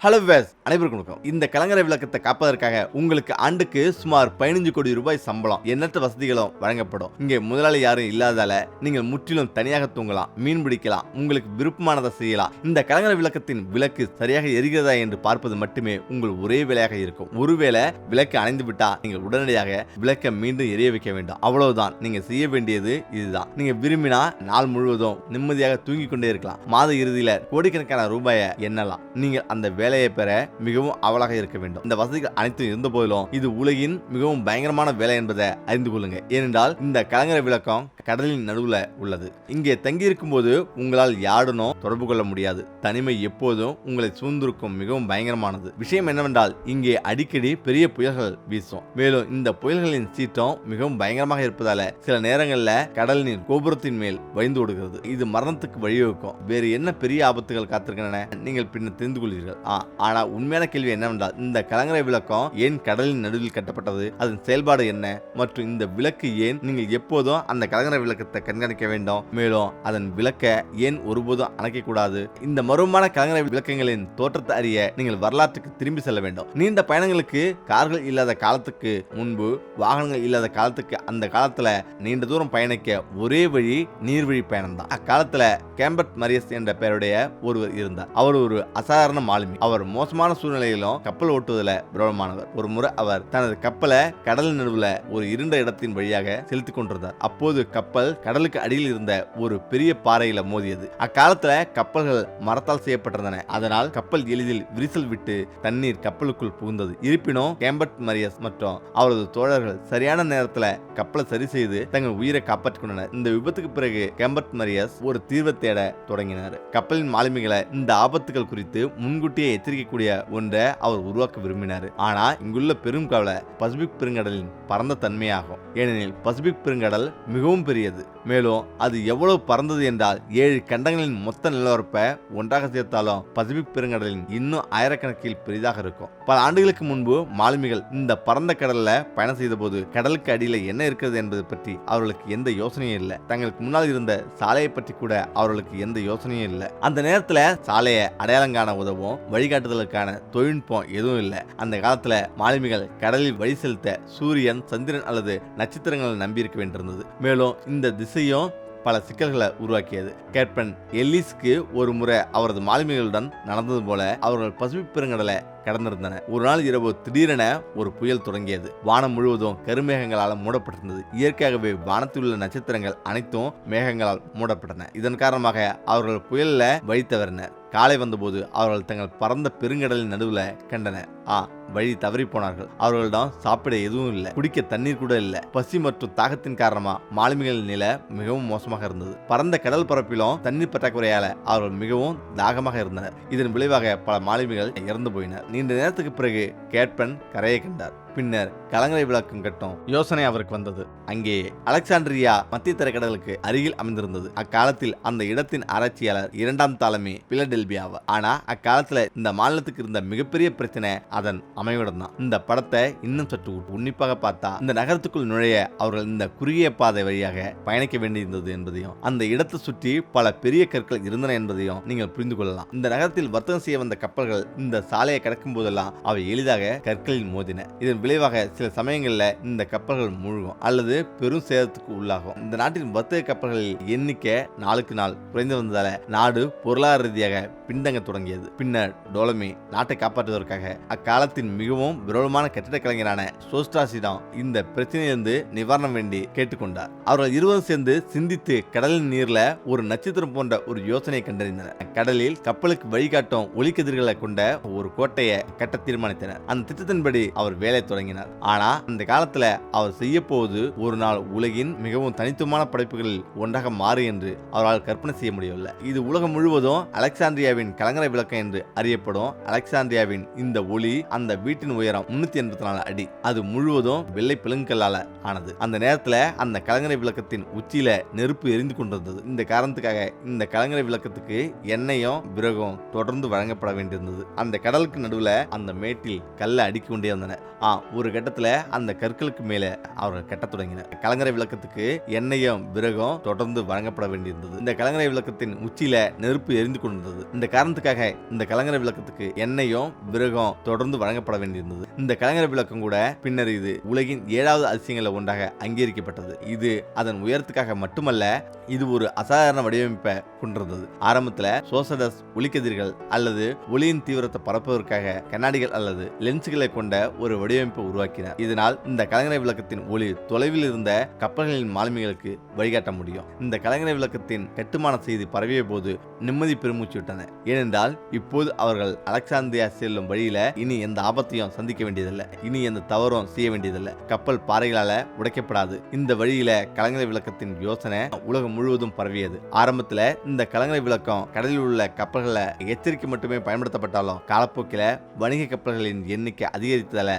Hello ways அனைவருக்கும் வணக்கம். இந்த கலங்கரை விளக்கத்தை காப்பதற்காக உங்களுக்கு ஆண்டுக்கு சுமார் 15 கோடி ரூபாய் சம்பளம், எண்ணற்ற வசதிகளும் வழங்கப்படும். இங்கே முதலாளி யாரும் இல்லாதால நீங்கள் முற்றிலும் தனியாக தூங்கலாம், மீன் பிடிக்கலாம், உங்களுக்கு விருப்பமானதை செய்யலாம். இந்த கலங்கரை விளக்கத்தின் விளக்கு சரியாக எரிகிறதா என்று பார்ப்பது மட்டுமே உங்கள் ஒரே வேலையாக இருக்கும். ஒருவேளை விளக்கு அணைந்து விட்டா நீங்கள் உடனடியாக விளக்க மீண்டும் எரிய வைக்க வேண்டும். அவ்வளவுதான். நீங்க செய்ய வேண்டியது இதுதான். நீங்க விரும்பினா நாள் முழுவதும் நிம்மதியாக தூங்கிக் கொண்டே இருக்கலாம். மாத இறுதியில கோடிக்கணக்கான ரூபாயை எண்ணலாம். நீங்கள் அந்த வேலையை பெற மிகவும் அவலாக இருக்க வேண்டும். இந்த வசதிகள் அனைத்தும் இருந்த போதிலும் இது உலகின் மிகவும் பயங்கரமான வேலை என்பதை அறிந்து கொள்ளுங்க. ஏனென்றால் இந்த கலங்கரை விளக்கம் கடலின் நடுவுல உள்ளது. இங்கே தங்கி இருக்கும் போது உங்களால் யாருடனும் தொடர்பு கொள்ள முடியாது. தனிமை எப்போதும் உங்களை சூழ்ந்திருக்கும். மிகவும் பயங்கரமானது. விஷயம் என்னவென்றால் இங்கே அடிக்கடி பெரிய புயல்கள் வீசும். மேலும் இந்த புயல்களின் சீற்றம் மிகவும் பயங்கரமாக இருப்பதால சில நேரங்களில் கடல் நீர் கோபுரத்தின் மேல் வழிந்து ஓடுகிறது. இது மரணத்துக்கு வழிவகுக்கும். வேறு என்ன பெரிய ஆபத்துகள் காத்திருக்கின்றன நீங்கள் பின்னர் தெரிந்து கொள்வீர்கள். ஆனா உண்மையான கேள்வி என்னவென்றால் இந்த கலங்கரை விளக்கம் ஏன் கடலின் நடுவில் கட்டப்பட்டது, அதன் செயல்பாடு என்ன, மற்றும் இந்த விளக்கு ஏன் நீங்கள் எப்போதும் அந்த கலங்கரை விளக்கத்தை கண்காணிக்க வேண்டும், மேலும் அதன் விளக்க ஏன் ஒருபோதும் அணைக்க கூடாது. இந்த மர்மமான கலங்கரை விளக்கங்களின் தோற்றத்தை அறிய நீங்கள் வரலாற்றுக்கு திரும்பி செல்ல வேண்டும். நீண்ட பயணங்களுக்கு கார்கள் இல்லாத காலத்துக்கு முன்பு, வாகனங்கள் இல்லாத காலத்துக்கு அந்த காலத்துல நீண்ட தூரம் பயணிக்க ஒரே வழி நீர்வழி பயணம் தான். அக்காலத்துல கேம்பர்ட் மரியஸ் என்ற பெயருடைய ஒருவர் இருந்தார். அவர் ஒரு அசாதாரண மாலுமி. அவர் மோசமான சூழ்நிலையிலும் கப்பல் ஓட்டுவதில் பிரபலமானவர். ஒரு முறை அவர் தனது கப்பலை கடல் நடுவுல ஒரு இருண்ட இடத்தின் வழியாக செலுத்திக் கொண்டிருந்தார். அப்போது கப்பல் கடலுக்கு அடியில் இருந்த ஒரு பெரிய பாறையில மோதியது. அக்காலத்துல கப்பல்கள் மரத்தால் செய்யப்பட்டிருந்தன. அதனால் கப்பல் எளிதில் விரிசல் விட்டு தண்ணீர் கப்பலுக்குள் புகுந்தது. இருப்பினும் கேம்பர்ட் மரியஸ் மற்றும் அவரது தோழர்கள் சரியான நேரத்துல கப்பலை சரி செய்து தங்கள் உயிரை காப்பாற்றிக் கொண்டனர். இந்த விபத்துக்கு பிறகு கேம்பர்ட் மரியஸ் ஒரு தீர்வை தேட தொடங்கினார். கப்பலின் மாலுமிகளை இந்த ஆபத்துகள் குறித்து முன்கூட்டியே எச்சரிக்கக்கூடிய ஒன்றை அவர் உருவாக்க விரும்பினார். ஆனா இங்குள்ள பெரும் கவலை பசிபிக் பெருங்கடலின் பரந்த தன்மையாகும். ஏனெனில் பசிபிக் பெருங்கடல் மிகவும் பெரியது. மேலும் அது எவ்வளவு பறந்தது என்றால் 7 கண்டங்களின் மொத்த நிலவரப்பை ஒன்றாக சேர்த்தாலும் பசிபிக் பெருங்கடலின் இன்னும் ஆயிரக்கணக்கில் பெரிதாக இருக்கும். பல ஆண்டுகளுக்கு முன்பு மாலுமிகள் இந்த பரந்த கடல்ல பயணம் செய்த போது கடலுக்கு அடியில என்ன இருக்கிறது என்பது பற்றி அவர்களுக்கு எந்த யோசனையும் இல்லை. தங்களுக்கு முன்னால் இருந்த சாலையை பற்றி கூட அவர்களுக்கு எந்த யோசனையும் இல்லை. அந்த நேரத்துல சாலையை அடையாளம் காண உதவும் வழிகாட்டுதலுக்கான தொழில்நுட்பம் எதுவும் இல்லை. அந்த காலத்துல மாலுமிகள் கடலில் வழி செலுத்த சூரியன், சந்திரன் அல்லது நட்சத்திரங்களை நம்பியிருக்க வேண்டியிருந்தது. மேலும் இந்த திசையும் பல சிக்கல்களை உருவாக்கியது. கேப்டன் எல்லிஸ்க்கு ஒரு முறை அவரது மாலுமிகளுடன் நடந்தது போல அவர்கள் பசிபிக் பெருங்கடலை கடந்திருந்தனர். ஒரு நாள் இரவு திடீரென ஒரு புயல் தொடங்கியது. வானம் முழுவதும் கருமேகங்களால் மூடப்பட்டிருந்தது. இயற்கையாகவே வானத்தில் உள்ள நட்சத்திரங்கள் அனைத்தும் மேகங்களால் மூடப்பட்டன. இதன் காரணமாக அவர்கள் புயல்ல வழி தவறினர். காலை வந்தபோது அவர்கள் தங்கள் பரந்த பெருங்கடலின் நடுவில் கண்டனர். வழி தவறி போனார்கள். அவர்களிடம் சாப்பிட எதுவும் இல்லை, குடிக்க தண்ணீர் கூட இல்லை. பசி மற்றும் தாகத்தின் காரணமா மாலுமிகளின் நிலை மிகவும் மோசமாக இருந்தது. பரந்த கடல் பரப்பிலும் தண்ணீர் பற்றாக்குறையால அவர்கள் மிகவும் தாகமாக இருந்தனர். இதன் விளைவாக பல மாலுமிகள் இறந்து போயினர். நீண்ட நேரத்துக்கு பிறகு கேப்டன் கரையை கண்டார். பின்னர் கலங்கரை விளக்கம் கட்டும் யோசனை அவருக்கு வந்தது. அங்கே அலெக்சாண்ட்ரியா மத்திய தரைக்கடலுக்கு அருகில் அமைந்திருந்தது. அக்காலத்தில் அந்த இடத்தின் ஆராய்ச்சியாளர் 2ஆம் தாலமி பிலடெல்பியாவா. ஆனா அக்காலத்துல இந்த மாநிலத்துக்கு இருந்த மிகப்பெரிய பிரச்சனை அதன் அமைவிடம் தான். இந்த படத்தை இன்னும் சற்று உன்னிப்பாக பார்த்தா இந்த நகரத்துக்குள் நுழைய அவர்கள் இந்த குறுகிய பாதை வழியாக பயணிக்க வேண்டியிருந்தது என்பதையும், அந்த இடத்தை சுற்றி பல பெரிய கற்கள் இருந்தன என்பதையும் நீங்கள் புரிந்து கொள்ளலாம். இந்த நகரத்தில் வர்த்தகம் செய்ய வந்த கப்பல்கள் இந்த சாலையை கடக்கும் போதெல்லாம் அவை எளிதாக கற்களில் மோதின. இதன் விளைவாக சில சமயங்கள்ல இந்த கப்பல்கள் மூழ்கும் அல்லது பெரும் சேதத்துக்கு உள்ளாகும். இந்த நாட்டின் வர்த்தக கப்பல்களில் எண்ணிக்கை நாளுக்கு நாள் குறைந்து வந்ததால நாடு பொருளாதார ரீதியாக பின்தங்க தொடங்கியது. பின்னர் டோலமி நாட்டை காப்பாற்றுவதற்காக அக்காலத்தின் மிகவும் விரோதமான கட்டிடக் கலைஞரான சோஸ்ட்ராசிடம் இந்த பிரச்சனையிலிருந்து நிவாரணம் வேண்டி கேட்டுக்கொண்டார். அவர்கள் இருவரும் சேர்ந்து சிந்தித்து கடலின் நீர்ல ஒரு நட்சத்திரம் போன்ற ஒரு யோசனையை கண்டறிந்தனர். கடலில் கப்பலுக்கு வழிகாட்டும் ஒளிக்கதிர்களை கொண்ட ஒரு கோட்டையை கட்ட தீர்மானித்தனர். அந்த திட்டத்தின்படி அவர் வேலை தொடங்கினார். ஆனா அந்த காலத்துல அவர் செய்ய போவது ஒரு நாள் உலகின் மிகவும் தனித்துவமான படைப்புகளில் ஒன்றாக மாறு என்று அவரால் கற்பனை செய்ய முடியவில்லை. இது உலகம் முழுவதும் அலெக்சாண்ட்ரியாவின் கலங்கரை விளக்கம் என்று அறியப்படும். அலெக்சாண்ட்ரியாவின் இந்த ஒளி அந்த அந்த வீட்டின் உயரம் 384 அடி. அது முழுவதும் வெள்ளை பிளங்கல்லால ஆனது. அந்த நேரத்துல அந்த கலங்கரை விளக்கத்தின் உச்சியில நெருப்பு எரிந்து கொண்டிருந்தது. இந்த காரணத்துக்காக இந்த கலங்கரை விளக்கத்துக்கு எண்ணெயும் விறகும் தொடர்ந்து வழங்கப்பட வேண்டியிருந்தது. அந்த கடலுக்கு நடுவுல அந்த மேட்டில் கல்லை அடிக்க கொண்டே வந்தன. ஒரு கட்டத்துல அந்த கற்களுக்கு மேல அவர்கள் கட்ட தொடங்கினர். கலங்கரை விளக்கத்துக்கு எண்ணெயும் விறகும் தொடர்ந்து வழங்கப்பட வேண்டியிருந்தது. இந்த கலங்கரை விளக்கத்தின் உச்சியில நெருப்பு எரிந்து கொண்டிருந்தது. இந்த காரணத்துக்காக இந்த கலங்கரை விளக்கத்துக்கு எண்ணெயும் விறகும் தொடர்ந்து வழங்கப்பட வேண்டியிருந்தது. இந்த கலங்கரை விளக்கம் கூட பின்னர் இது உலகின் 7வது அதிசயங்களில் ஒன்றாக அங்கீகரிக்கப்பட்டது. இது அதன் உயரத்துக்காக மட்டுமல்ல, இது ஒரு அசாதாரண வடிவமைப்பை கொண்டிருந்தது. ஆரம்பத்துல சோசடஸ் ஒளிக்கதிர்கள் அல்லது ஒளியின் தீவிரத்தை பரப்புவதற்காக கண்ணாடிகள் அல்லது லென்ஸ்களை கொண்ட ஒரு வடிவமைப்பை உருவாக்கினார். இதனால் இந்த கலங்கரை விளக்கத்தின் ஒளி தொலைவில் இருந்த கப்பல்களின் மாலுமிகளுக்கு வழிகாட்ட முடியும். இந்த கலங்கரை விளக்கத்தின் கட்டுமான செய்தி பரவிய போது நிம்மதி பெருமூச்சு விட்டனர். ஏனென்றால் இப்போது அவர்கள் அலெக்சாந்திரியா செல்லும் வழியில இனி எந்த ஆபத்தையும் சந்திக்க வேண்டியதில்லை, இனி எந்த தவறும் செய்ய வேண்டியதில்லை. கப்பல் பாறைகளால உடைக்கப்படாது. இந்த வழியில கலங்கரை விளக்கத்தின் யோசனை உலகம் முழுவதும் பரவியது. ஆரம்பத்துல இந்த கலங்கரை விளக்கம் கடலில் உள்ள கப்பல்களை எச்சரிக்கை மட்டுமே பயன்படுத்தப்பட்டாலும் காலப்போக்கில வணிக கப்பல்களின் எண்ணிக்கை அதிகரித்ததால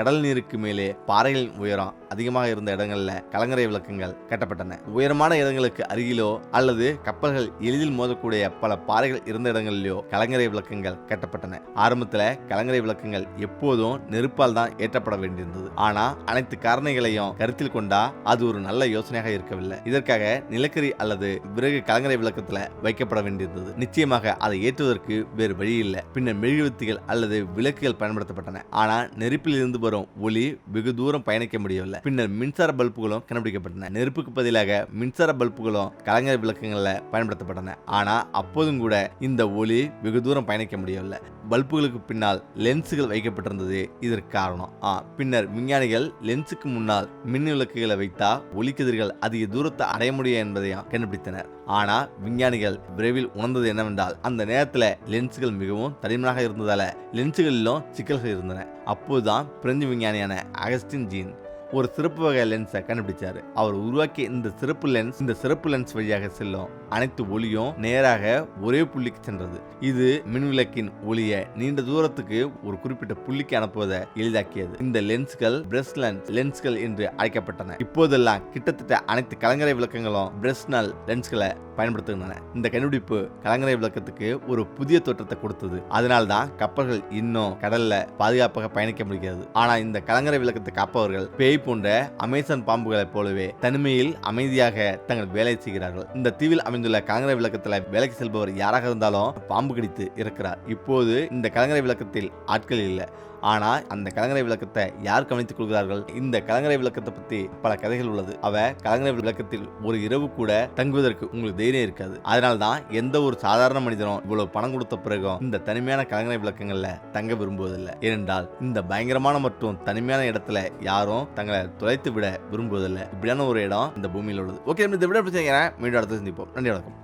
கடல் நீருக்கு மேலே பாறைகளின் உயரம் அதிகமாக இருந்த இடங்கள்ல கலங்கரை விளக்கங்கள் கட்டப்பட்டன. உயரமான இடங்களுக்கு அருகிலோ அல்லது கப்பல்கள் எளிதில் மோதக்கூடிய பல பாறைகள் இருந்த இடங்களிலோ கலங்கரை விளக்கங்கள் கட்டப்பட்டன. ஆரம்பத்துல கலங்கரை விளக்கங்கள் எப்போதும் நெருப்பால் தான் ஏற்றப்பட வேண்டியிருந்தது. ஆனா அனைத்து காரணிகளையும் கருத்தில் கொண்டா அது ஒரு நல்ல யோசனையாக இருக்கவில்லை. இதற்காக நிலக்கரி அல்லது விறகு கலங்கரை விளக்கத்துல வைக்கப்பட வேண்டியிருந்தது. நிச்சயமாக அதை ஏற்றுவதற்கு வேறு வழி இல்லை. பின்னர் மெழுகுவர்த்திகள் அல்லது விளக்குகள் பயன்படுத்தப்பட்டன. ஆனா நெருப்பில் இருந்து வரும் ஒளி வெகு தூரம் பயணிக்க முடியவில்லை. பின்னர் மின்சார பல்புகளும் கண்டுபிடிக்கப்பட்டன. நெருப்புக்கு பதிலாக மின்சார பல்புகளும் கலங்கரை விளக்கங்கள்ல பயன்படுத்தப்பட்டன. ஆனா அப்போதும் கூட இந்த ஒளி வெகு தூரம் பயணிக்க முடியவில்லை. பல்புகளுக்கு பின்னால் லென்ஸுகள் வைக்கப்பட்டிருந்தது இதற்கு காரணம். பின்னர் விஞ்ஞானிகள் லென்ஸுக்கு முன்னால் மின் விளக்குகளை வைத்தா ஒளிக்கதிர்கள் அதிக தூரத்தை அடைய முடியும் என்பதையும் கண்டுபிடித்தனர். ஆனா விஞ்ஞானிகள் விரைவில் உணர்ந்தது என்னவென்றால் அந்த நேரத்துல லென்ஸுகள் மிகவும் தடிமனாக இருந்ததால லென்ஸுகளிலும் சிக்கல்கள் இருந்தன. அப்போதுதான் பிரெஞ்சு விஞ்ஞானியான அகஸ்டின் ஜீன் ஒரு சிறப்பு வகை லென்ஸை கண்டுபிடிச்சாரு. அவர் உருவாக்கிய இந்த சிறப்பு லென்ஸ் வழியாக செல்லும் அனைத்து ஒளியும் நேராக ஒரே புள்ளிக்கு சென்றது. இது மின்விளக்கின் ஒளியை நீண்ட தூரத்துக்கு ஒரு குறிப்பிட்ட புள்ளிக்கு அனுப்புவதை எளிதாக்கியது. இந்த லென்ஸ்கள் பிரெஸ்னல் லென்ஸ்கள் என்று அழைக்கப்பட்டன. இப்போதெல்லாம் கிட்டத்தட்ட அனைத்து கலங்கரை விளக்கங்களும் பிரெஸ்னல் லென்ஸ்களை பயன்படுத்துகின்றன. இந்த கண்டுபிடிப்பு கலங்கரை விளக்கத்துக்கு ஒரு புதிய தோற்றத்தை கொடுத்தது. அதனால்தான் கப்பல்கள் இன்னும் கடல்ல பாதுகாப்பாக பயணிக்க முடிகிறது. ஆனா இந்த கலங்கரை விளக்கத்தை காப்பவர்கள் பேய் போன்ற அமேசான் பாம்புகளைப் போலவே தனிமையில் அமைதியாக தங்கள் வேலை செய்கிறார்கள். இந்த தீவில் அமைந்துள்ள கலங்கரை விளக்கத்தில் வேலைக்கு செல்பவர் யாராக இருந்தாலும் பாம்பு கடித்து இருக்கிறார். இப்போது இந்த கலங்கரை விளக்கத்தில் ஆட்கள் இல்லை. ஆனா அந்த கலங்கரை விளக்கத்தை யார் கவனித்துக் கொள்கிறார்கள்? இந்த கலங்கரை விளக்கத்தை பத்தி பல கதைகள் உள்ளது. கலங்கரை விளக்கத்தில் ஒரு இரவு கூட தங்குவதற்கு உங்களுக்கு தைரியம் இருக்காது. அதனால்தான் எந்த ஒரு சாதாரண மனிதனும் இவ்வளவு பணம் கொடுத்த பிறகும் இந்த தனிமையான கலங்கரை விளக்கங்கள்ல தங்க விரும்புவதில்லை. ஏனென்றால் இந்த பயங்கரமான மற்றும் தனிமையான இடத்துல யாரும் தங்களை தொலைத்து விட விரும்புவதில்லை. இப்படியான ஒரு இடம் இந்த பூமியில் உள்ளது. ஓகே, இந்த விட பிரச்சனை மீண்டும் அடுத்து சந்திப்போம். நன்றி, வணக்கம்.